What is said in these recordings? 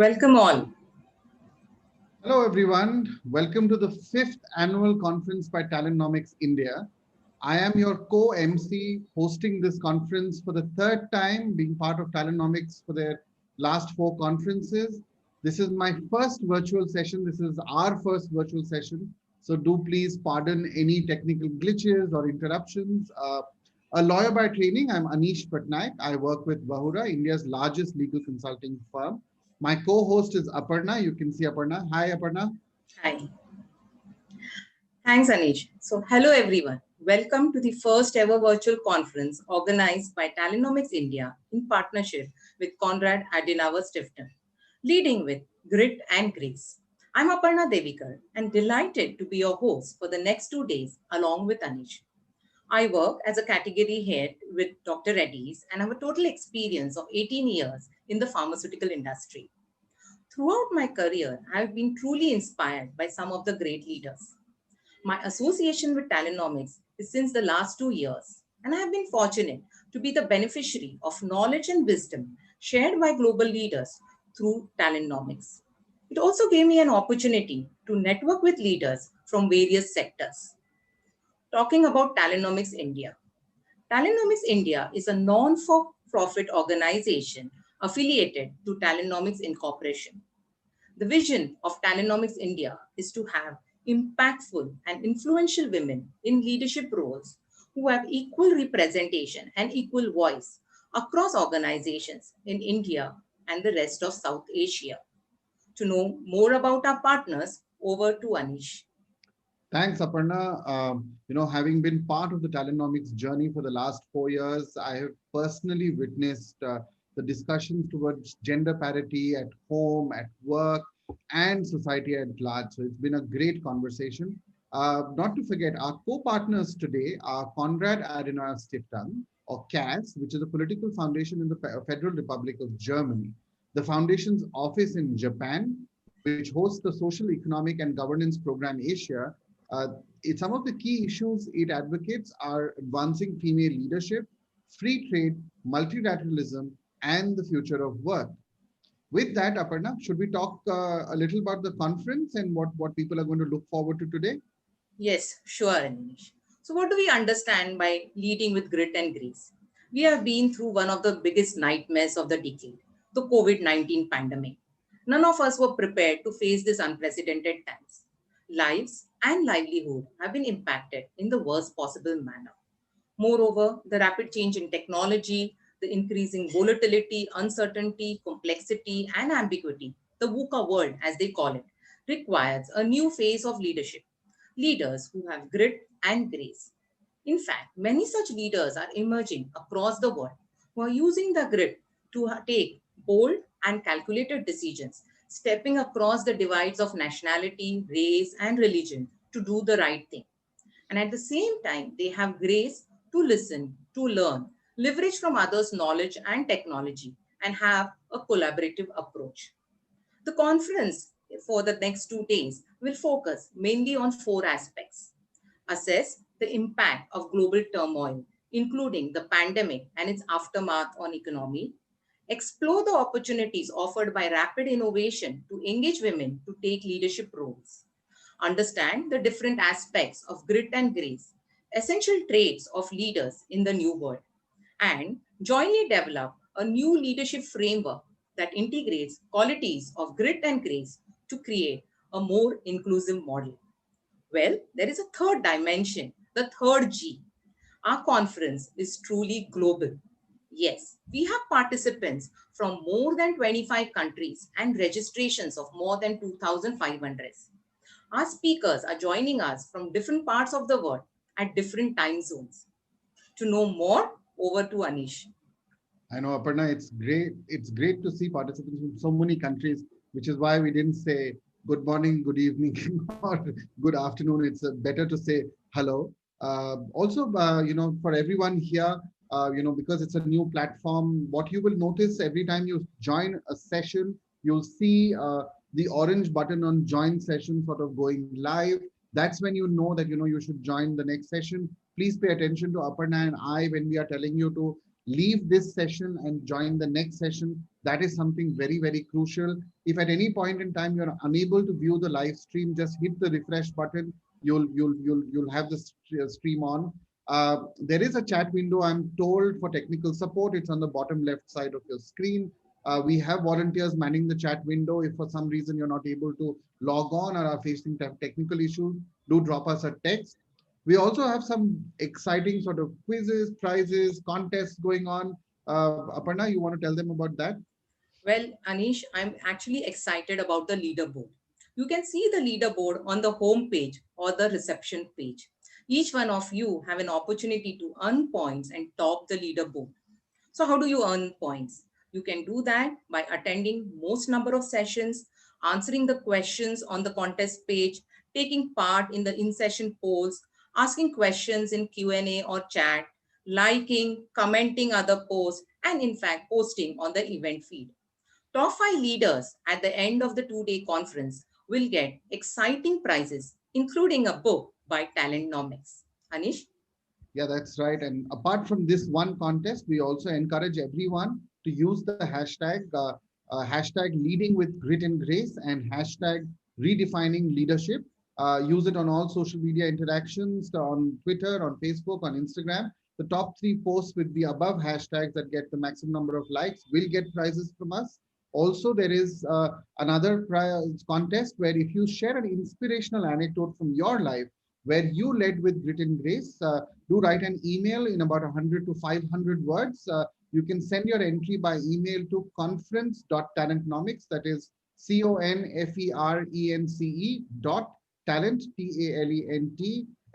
Welcome all. Hello, everyone. Welcome to the 5th annual conference by TalentNomics India. I am your co-MC hosting this conference for the third time, being part of TalentNomics for their last 4 conferences. This is my first virtual session. This is our first virtual session. So do please pardon any technical glitches or interruptions. A lawyer by training, I'm Aneesh Patnaik. I work with Vahura, India's largest legal consulting firm. My co-host is Aparna. You can see Aparna. Hi, Aparna. Hi. Thanks, Aneesh. So, hello everyone. Welcome to the first ever virtual conference organized by TalentNomics India in partnership with Konrad Adenauer Stiftung, leading with grit and grace. I'm Aparna Devikar and delighted to be your host for the next 2 days along with Aneesh. I work as a category head with Dr. Reddy's and have a total experience of 18 years in the pharmaceutical industry. Throughout my career, I have been truly inspired by some of the great leaders. My association with TalentNomics is since the last 2 years, and I have been fortunate to be the beneficiary of knowledge and wisdom shared by global leaders through TalentNomics. It also gave me an opportunity to network with leaders from various sectors. Talking about TalentNomics India. TalentNomics India is a non-for-profit organization affiliated to TalentNomics Incorporation. The vision of TalentNomics India is to have impactful and influential women in leadership roles who have equal representation and equal voice across organizations in India and the rest of South Asia. To know more about our partners, over to Anish. Thanks, Aparna. Having been part of the Talentnomics journey for the last 4 years, I have personally witnessed the discussions towards gender parity at home, at work, and society at large. So it's been a great conversation. Not to forget, our co-partners today are Konrad Adenauer Stiftung, or CAS, which is a political foundation in the Federal Republic of Germany. The foundation's office in Japan, which hosts the Social, Economic, and Governance Program Asia. Some of the key issues it advocates are advancing female leadership, free trade, multilateralism, and the future of work. With that, Aparna, should we talk a little about the conference and what people are going to look forward to today? Yes, sure, Anish. So, what do we understand by leading with grit and grace? We have been through one of the biggest nightmares of the decade, the COVID-19 pandemic. None of us were prepared to face this unprecedented times. Lives and livelihood have been impacted in the worst possible manner. Moreover, the rapid change in technology, the increasing volatility, uncertainty, complexity, and ambiguity, the VUCA world, as they call it, requires a new phase of leadership. Leaders who have grit and grace. In fact, many such leaders are emerging across the world who are using the grit to take bold and calculated decisions, stepping across the divides of nationality, race, and religion to do the right thing. And at the same time, they have grace to listen, to learn, leverage from others' knowledge and technology, and have a collaborative approach. The conference for the next 2 days will focus mainly on 4 aspects. Assess the impact of global turmoil, including the pandemic and its aftermath on economy. Explore the opportunities offered by rapid innovation to engage women to take leadership roles. Understand the different aspects of grit and grace, essential traits of leaders in the new world, and jointly develop a new leadership framework that integrates qualities of grit and grace to create a more inclusive model. Well, there is a third dimension, the third G. Our conference is truly global. Yes, we have participants from more than 25 countries and registrations of more than 2,500. Our speakers are joining us from different parts of the world at different time zones. To know more, over to Anish. I know, Aparna, it's great. It's great to see participants from so many countries, which is why we didn't say good morning, good evening, or good afternoon. It's better to say hello. For everyone here, because it's a new platform, what you will notice every time you join a session, you'll see the orange button on join session sort of going live. That's when you know that you should join the next session. Please pay attention to Aparna and I when we are telling you to leave this session and join the next session. That is something very, very crucial. If at any point in time you're unable to view the live stream, just hit the refresh button. You'll have the stream on. There is a chat window, I'm told, for technical support. It's on the bottom left side of your screen. We have volunteers manning the chat window. If for some reason you're not able to log on or are facing technical issues, do drop us a text. We also have some exciting sort of quizzes, prizes, contests going on. Aparna, you want to tell them about that? Well, Anish, I'm actually excited about the leaderboard. You can see the leaderboard on the home page or the reception page. Each one of you have an opportunity to earn points and top the leaderboard. So how do you earn points? You can do that by attending most number of sessions, answering the questions on the contest page, taking part in the in-session polls, asking questions in Q&A or chat, liking, commenting other posts, and in fact posting on the event feed. Top 5 leaders at the end of the 2-day conference will get exciting prizes, including a book by TalentNomics. Anish? Yeah, that's right. And apart from this one contest, we also encourage everyone to use the hashtag leading with grit and grace and hashtag redefining leadership. Use it on all social media interactions, on Twitter, on Facebook, on Instagram. The top 3 posts with the above hashtags that get the maximum number of likes will get prizes from us. Also, there is another prize contest where if you share an inspirational anecdote from your life where you led with grit and grace, do write an email in about 100 to 500 words. You can send your entry by email to conference.talentnomics, that is CONFERENCE dot talent,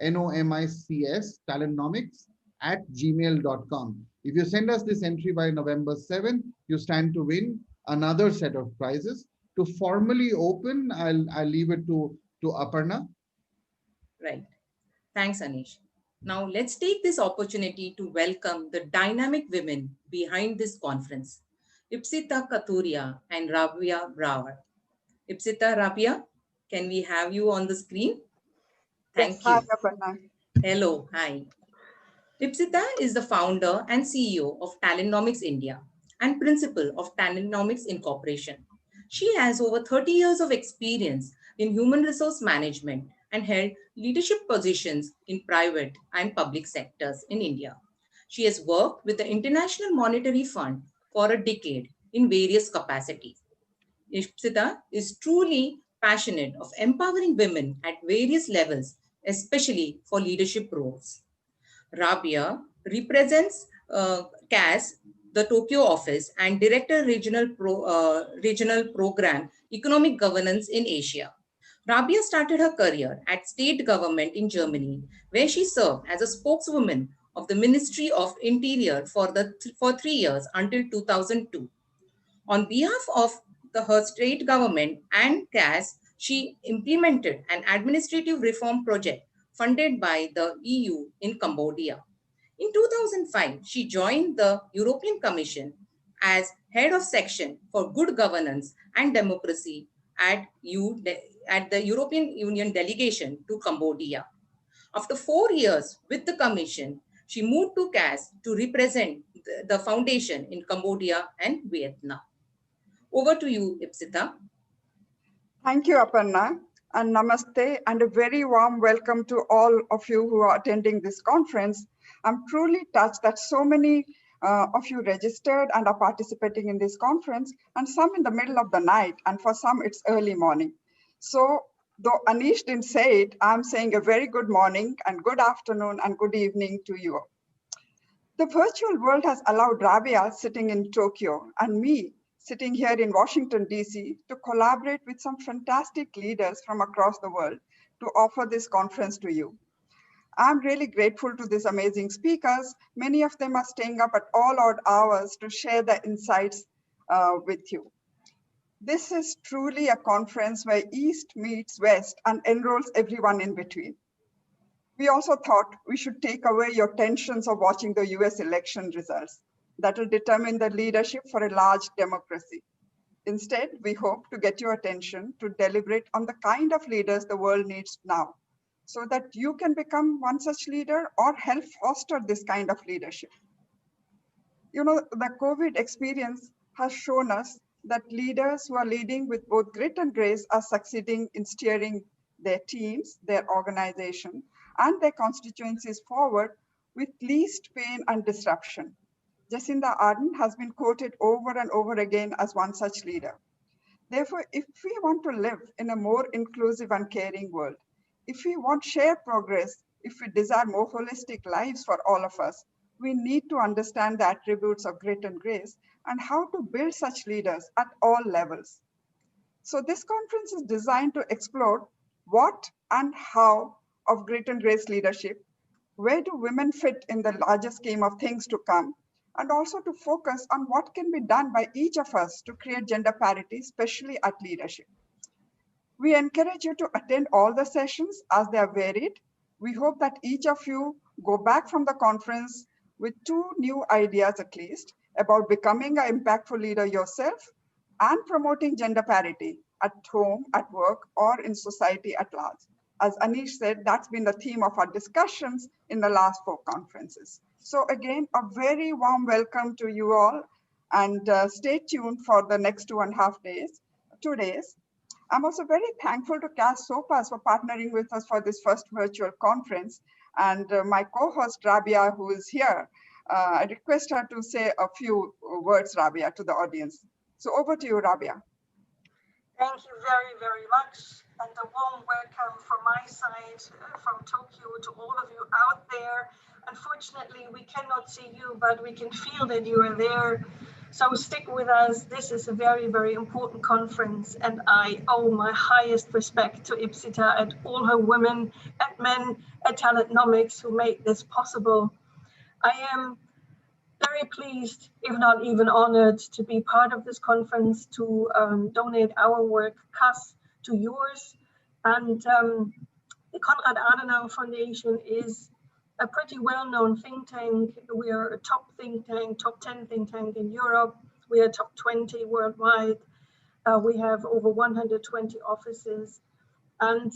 TALENTNOMICS, talentnomics at gmail.com. If you send us this entry by November 7th, you stand to win another set of prizes. To formally open, I'll leave it to Aparna. Right. Thanks, Anish. Now, let's take this opportunity to welcome the dynamic women behind this conference, Ipsita Kathuria and Rabea Brauer. Ipsita, Rabea, can we have you on the screen? Yes, Thank hi, you. Aparna. Hello, hi. Ipsita is the founder and CEO of TalentNomics India and principal of TalentNomics Incorporation. She has over 30 years of experience in human resource management and held leadership positions in private and public sectors in India. She has worked with the International Monetary Fund for a decade in various capacities. Ipsita is truly passionate of empowering women at various levels, especially for leadership roles. Rabea represents CAS, the Tokyo office, and Director Regional Program Economic Governance in Asia. Rabea started her career at state government in Germany, where she served as a spokeswoman of the Ministry of Interior for 3 years until 2002. On behalf of her state government and CAS, she implemented an administrative reform project funded by the EU in Cambodia. In 2005, she joined the European Commission as head of section for good governance and democracy at the European Union delegation to Cambodia. After 4 years with the Commission, she moved to CAS to represent the foundation in Cambodia and Vietnam. Over to you, Ipsita. Thank you, Aparna, and namaste, and a very warm welcome to all of you who are attending this conference. I'm truly touched that so many of you registered and are participating in this conference, and some in the middle of the night, and for some it's early morning. So, though Aneesh didn't say it, I'm saying a very good morning and good afternoon and good evening to you. The virtual world has allowed Rabea sitting in Tokyo and me sitting here in Washington, D.C. to collaborate with some fantastic leaders from across the world to offer this conference to you. I'm really grateful to these amazing speakers. Many of them are staying up at all odd hours to share their insights with you. This is truly a conference where East meets West and enrolls everyone in between. We also thought we should take away your tensions of watching the US election results. That will determine the leadership for a large democracy. Instead, we hope to get your attention to deliberate on the kind of leaders the world needs now, so that you can become one such leader or help foster this kind of leadership. The COVID experience has shown us that leaders who are leading with both grit and grace are succeeding in steering their teams, their organization, and their constituencies forward with least pain and disruption. Jacinda Ardern has been quoted over and over again as one such leader. Therefore, if we want to live in a more inclusive and caring world, if we want shared progress, if we desire more holistic lives for all of us, we need to understand the attributes of grit and grace and how to build such leaders at all levels. So this conference is designed to explore what and how of grit and grace leadership, where do women fit in the larger scheme of things to come, and also to focus on what can be done by each of us to create gender parity, especially at leadership. We encourage you to attend all the sessions as they are varied. We hope that each of you go back from the conference with 2 new ideas at least about becoming an impactful leader yourself and promoting gender parity at home, at work, or in society at large. As Aneesh said, that's been the theme of our discussions in the last 4 conferences. So again, a very warm welcome to you all, and stay tuned for the next 2 days. I'm also very thankful to CAS SOPAS for partnering with us for this first virtual conference, and my co-host Rabea, who is here. I request her to say a few words, Rabea, to the audience. So over to you, Rabea. Thank you very, very much. And a warm welcome from my side, from Tokyo, to all of you out there. Unfortunately, we cannot see you, but we can feel that you are there. So stick with us. This is a very, very important conference, and I owe my highest respect to Ipsita and all her women and men at TalentNomics who made this possible. I am very pleased, if not even honored, to be part of this conference, to donate our work, CAS, to yours. And the Konrad Adenauer Foundation is a pretty well-known think tank. We are a top think tank, top 10 think tank in Europe. We are top 20 worldwide. We have over 120 offices. And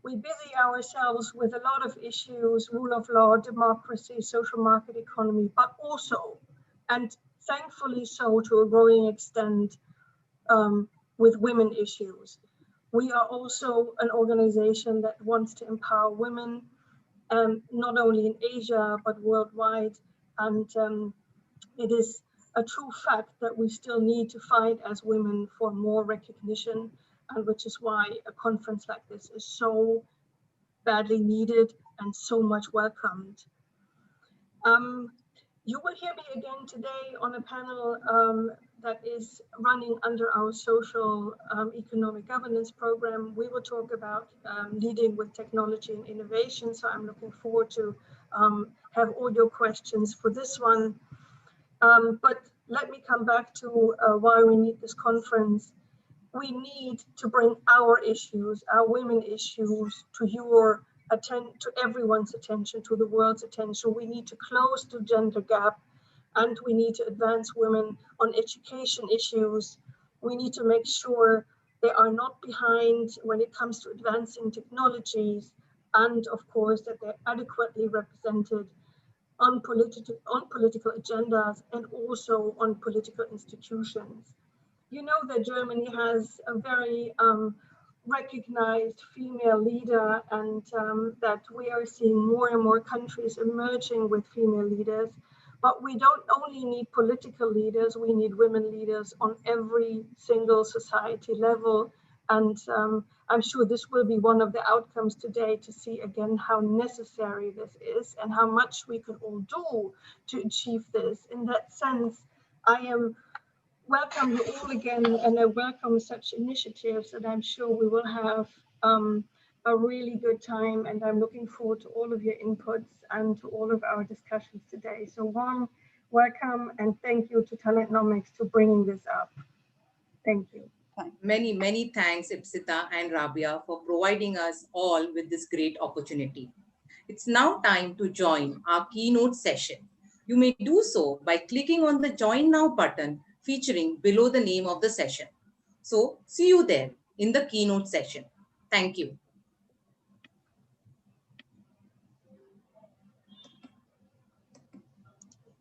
we busy ourselves with a lot of issues, rule of law, democracy, social market economy, but also, and thankfully so to a growing extent, with women issues. We are also an organization that wants to empower women, not only in Asia, but worldwide. And it is a true fact that we still need to fight as women for more recognition, and which is why a conference like this is so badly needed and so much welcomed. You will hear me again today on a panel that is running under our social economic governance program. We will talk about leading with technology and innovation. So I'm looking forward to have all your questions for this one. But let me come back to why we need this conference. We need to bring our issues, our women issues, to everyone's attention, to the world's attention. We need to close the gender gap, and we need to advance women on education issues. We need to make sure they are not behind when it comes to advancing technologies, and of course that they're adequately represented on political agendas and also on political institutions. You know that Germany has a very recognized female leader, and that we are seeing more and more countries emerging with female leaders. But we don't only need political leaders, we need women leaders on every single society level. And I'm sure this will be one of the outcomes today, to see again how necessary this is and how much we can all do to achieve this. In that sense, I am welcome you all again, and I welcome such initiatives, and I'm sure we will have a really good time, and I'm looking forward to all of your inputs and to all of our discussions today. So warm welcome, and thank you to TalentNomics for bringing this up. Thank you. Many, many thanks, Ipsita and Rabea, for providing us all with this great opportunity. It's now time to join our keynote session. You may do so by clicking on the Join Now button featuring below the name of the session. So see you there in the keynote session. Thank you.